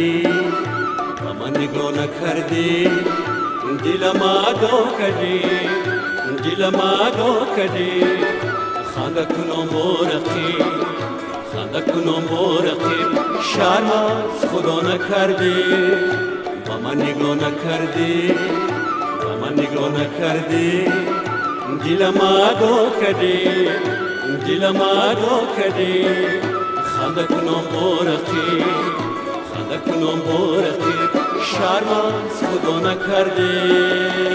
نکردی با من نگاه نکردی دلم آگاه کردی دلم آگاه کردی خنده کنم برقی خنده کنم برقی شرم از خدا نکردی با من نگاه نکردی با من نگاه نکردی دلم آگاه کردی دلم آگاه کردی خنده کنم برقی خنده کنم برقی شرم از خدا نکردی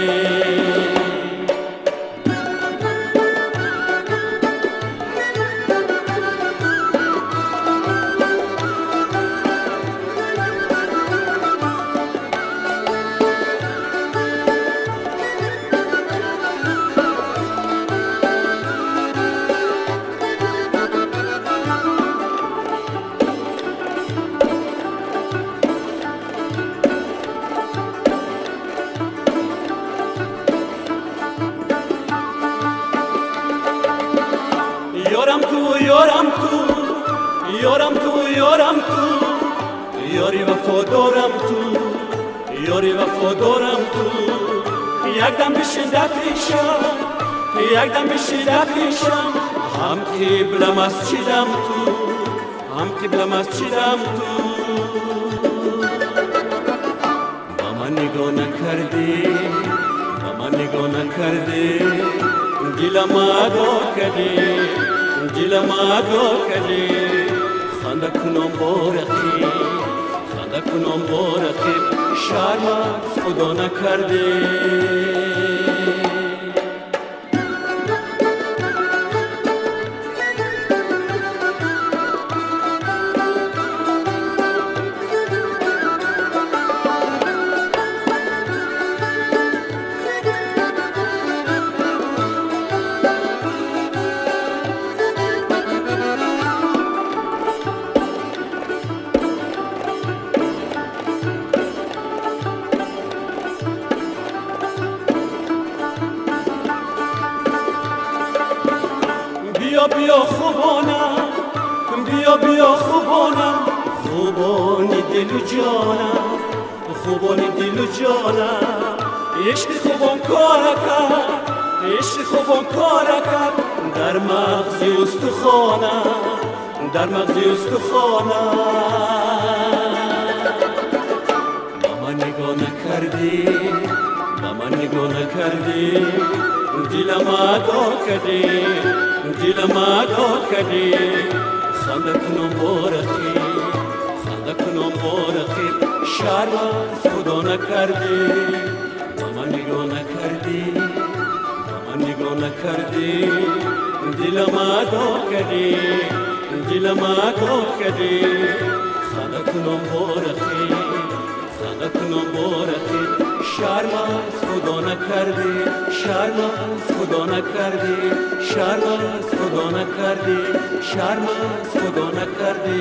یارم تو یارم تو یارم تو یارم تو یاری وفادارم تو یاری وفادارم تو یک دم بشینده پیشم یک دم بشینده پیشم هم قبلم از چیدم تو هم قبلم از چیدم تو با من نگاه نکردی با من نگاه نکردی دلم آگاه کردی دلم آگاه کردی خنده کنم برقی خنده کنم برقی شرم از خدا نکردی بیا بیا خوبانم بیا بیا خوبانم خوبانی دل و جانم خوبانی دل و جانم عشق خوبان کار کرد عشق خوبان کار کرد در مغزی استخوانم در مغزی استخوانم با من نگاه نکردی با من نگاه نکردی دلم آگاه کردی دلم آگاه کردی خنده کنم برقی خنده کنم برقی شرم از خدا نکردی با من نگاه نکردی با من نگاه نکردی دلم آگاه کردی دلم آگاه کردی خنده کنم برقی خنده کنم برقی شرم از خدا نکردی شرم از خدا نکردی شرم از خدا نکردی شرم از خدا نکردی